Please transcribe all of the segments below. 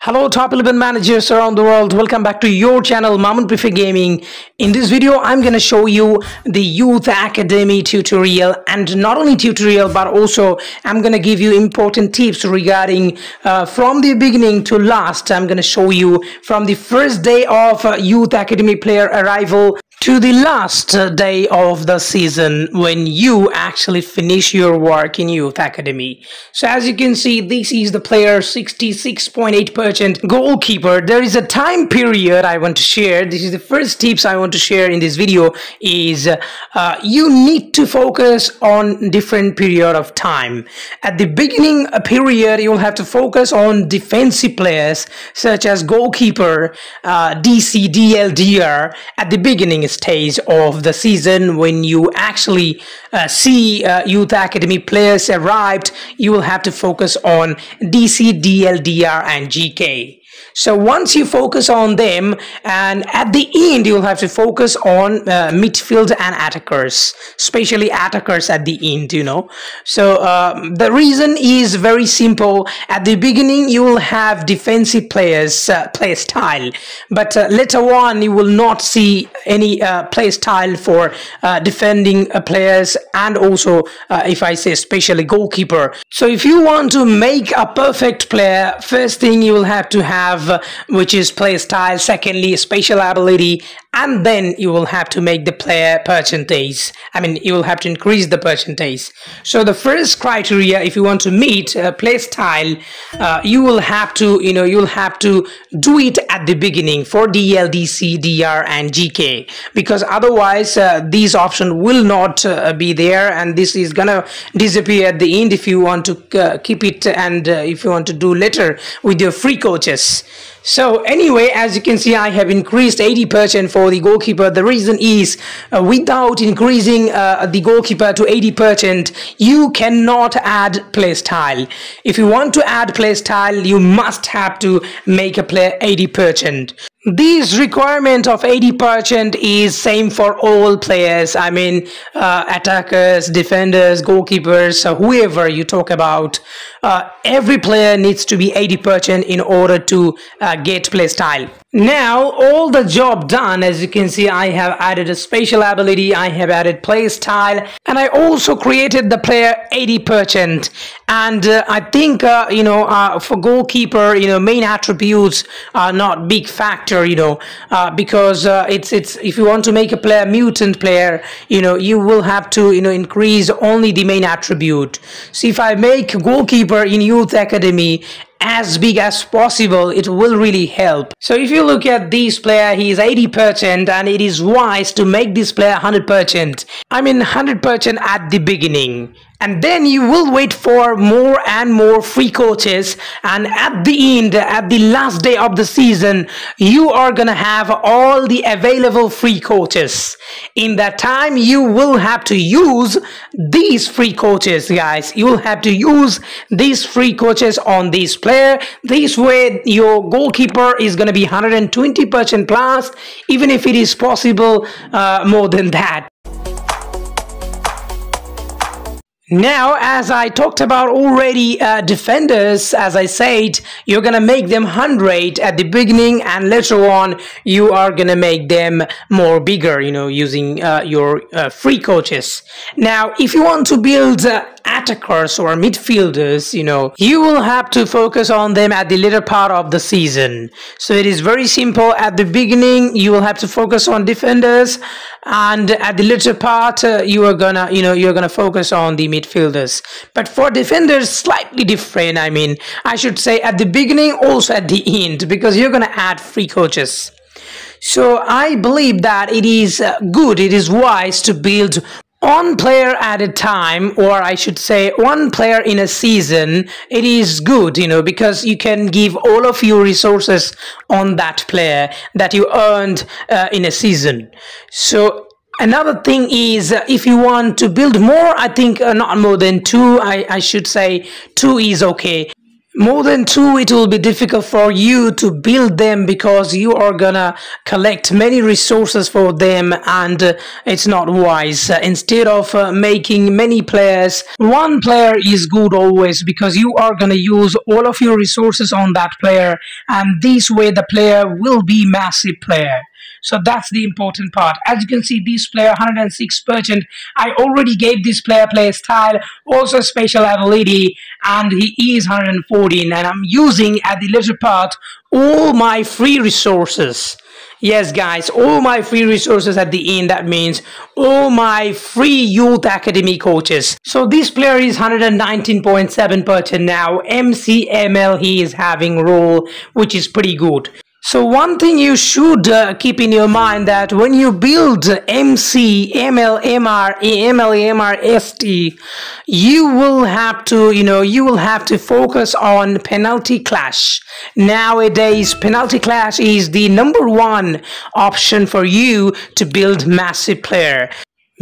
Hello top 11 managers around the world, welcome back to your channel Mamun Prefer Gaming. In this video I'm going to show you the Youth Academy tutorial, and not only tutorial but also I'm going to give you important tips regarding from the beginning to last. I'm going to show you from the first day of Youth Academy player arrival to the last day of the season when you actually finish your work in Youth Academy. So as you can see, this is the player 66.8% goalkeeper. There is a time period I want to share. This is the first tips I want to share in this video is you need to focus on different period of time. At the beginning period, you will have to focus on defensive players such as goalkeeper, DC, DL, DR at the beginning stage of the season. When you actually see Youth Academy players arrived, you will have to focus on DC, DL, DR and GK. So once you focus on them, and at the end you will have to focus on midfield and attackers, especially attackers at the end, you know. So the reason is very simple. At the beginning you will have defensive players play style, but later on you will not see any play style for defending players, and also if I say especially goalkeeper. So if you want to make a perfect player, first thing you will have to have which is play style, secondly spatial ability, and then you will have to make the player percentage. I mean, you will have to increase the percentage. So the first criteria, if you want to meet play style, you will have to, you'll have to do it at the beginning for DL, DC, DR and GK, because otherwise these options will not be there, and this is gonna disappear at the end if you want to keep it, and if you want to do later with your free coaches. So anyway, as you can see, I have increased 80% for the goalkeeper. The reason is without increasing the goalkeeper to 80%, you cannot add play style. If you want to add play style, you must have to make a player 80%. This requirement of 80% is same for all players. I mean, attackers, defenders, goalkeepers, whoever you talk about. Every player needs to be 80% in order to get play style. Now, all the job done, as you can see, I have added a spatial ability, I have added play style, and I also created the player 80%. And I think, for goalkeeper, main attributes are not big factor, because it's if you want to make a player mutant player, you will have to, increase only the main attribute. So if I make goalkeeper in Youth Academy as big as possible, it will really help. So if you look at this player, he is 80%, and it is wise to make this player 100%. I mean 100% at the beginning. And then you will wait for more and more free coaches, and at the end, at the last day of the season, you are gonna have all the available free coaches. In that time, you will have to use these free coaches, guys. You will have to use these free coaches on this player. This way, your goalkeeper is gonna be 120% plus, even if it is possible more than that. Now, as I talked about already, defenders, as I said, you're gonna make them 100 at the beginning, and later on you are gonna make them more bigger, using your free coaches. Now, if you want to build attackers or midfielders, you will have to focus on them at the later part of the season. So it is very simple. At the beginning, you will have to focus on defenders, and at the later part, you are gonna, you're gonna focus on the midfielders. But for defenders, slightly different. I mean, I should say at the beginning, also at the end, because you're gonna add free coaches. So I believe that it is good, it is wise to build one player at a time, or I should say one player in a season. It is good, because you can give all of your resources on that player that you earned in a season. So another thing is, if you want to build more, I think not more than two, I should say two is okay. More than two, it will be difficult for you to build them because you are gonna collect many resources for them, and it's not wise. Instead of making many players, one player is good always, because you are gonna use all of your resources on that player, and this way the player will be massive player. So that's the important part. As you can see, this player 106%. I already gave this player play style, also special ability, and he is 114. And I'm using at the later part all my free resources. Yes, guys, all my free resources at the end. That means all my free youth academy coaches. So this player is 119.7% now. MCML he is having role, which is pretty good. So one thing you should keep in your mind, that when you build MC, ML, MR, AML, AMR, ST, you will have to, you will have to focus on penalty clash. Nowadays, penalty clash is the #1 option for you to build massive player.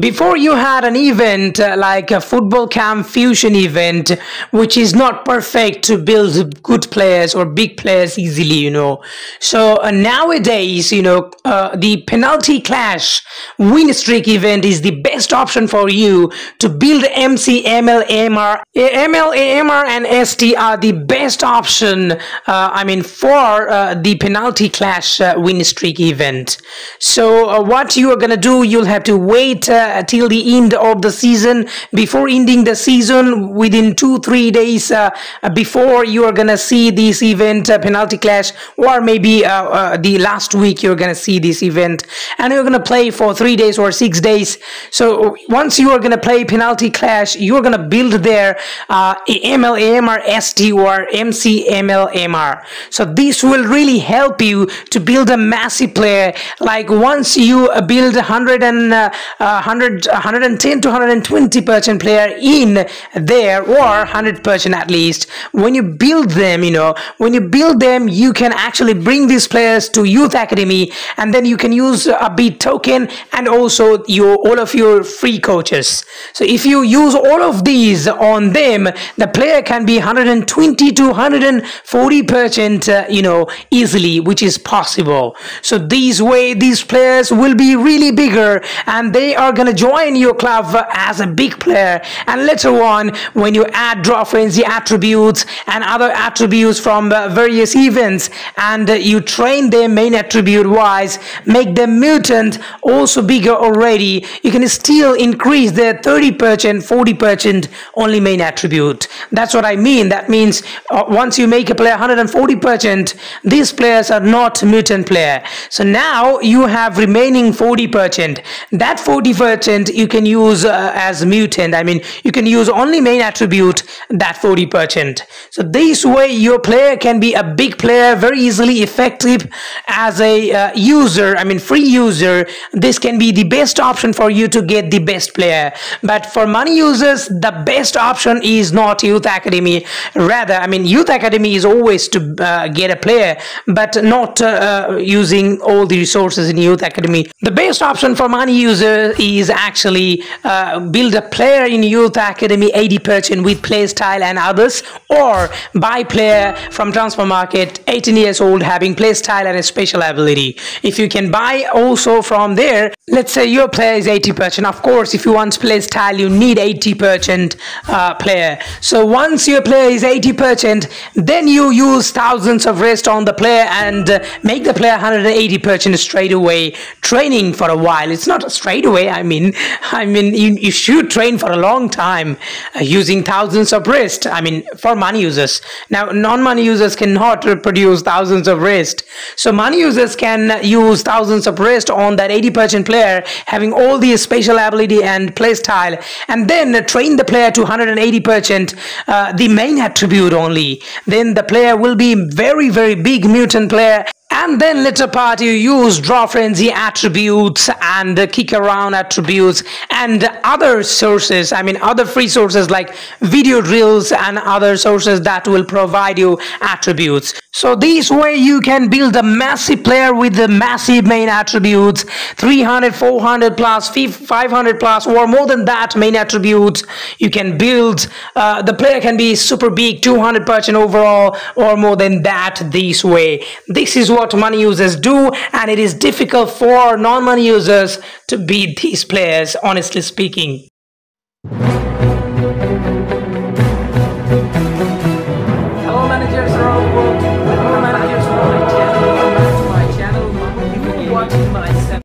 Before, you had an event like a football camp fusion event, which is not perfect to build good players or big players easily, So nowadays, the penalty clash win streak event is the best option for you to build MC, ML, AMR. ML, AMR and ST are the best option, for the penalty clash win streak event. So what you are gonna do, you'll have to wait till the end of the season. Before ending the season, within 2-3 days before, you are gonna see this event, penalty clash, or maybe the last week you're gonna see this event, and you're gonna play for 3 days or 6 days. So once you are gonna play penalty clash, you're gonna build their ML, AMR, ST or MC, ML, MR. So this will really help you to build a massive player. Like once you build 110 to 120% player in there, or 100% at least, when you build them, you can actually bring these players to youth academy, and then you can use a beat token and also all of your free coaches. So if you use all of these on them, the player can be 120 to 140%, easily, which is possible. So this way, these players will be really bigger, and they are gonna join your club as a big player. And later on, when you add draw frenzy attributes and other attributes from various events, and you train them main attribute wise, make them mutant also bigger already, you can still increase their 30%, 40% only main attribute. That's what I mean. That means once you make a player 140%, these players are not mutant player. So now you have remaining 40%. That 40% you can use as mutant. You can use only main attribute, that 40%. So this way your player can be a big player, very easily effective as a user, free user. This can be the best option for you to get the best player. But for money users, the best option is not youth academy. Rather, youth academy is always to get a player, but not using all the resources in youth academy. The best option for money user is actually build a player in youth academy 80% with play style and others, or buy player from transfer market 18 years old having play style and a special ability. If you can buy also from there, let's say your player is 80%. Of course, if you want play style, you need 80% player. So once your player is 80%, then you use thousands of rest on the player and make the player 180% straight away, training for a while. It's not straight away. You should train for a long time using thousands of rest. For money users. Now, non-money users cannot produce thousands of rest. So money users can use thousands of rest on that 80% player, having all the special ability and play style, and then train the player to 180%, the main attribute only. Then the player will be very, very big mutant player, and And then later part you use draw frenzy attributes and kick around attributes and other sources, I mean other free sources like video drills and other sources that will provide you attributes. So this way you can build a massive player with the massive main attributes, 300, 400 plus, 500 plus or more than that main attributes. You can build, the player can be super big, 200% overall or more than that this way. This is what money users do, and it is difficult for non-money users to beat these players, honestly speaking.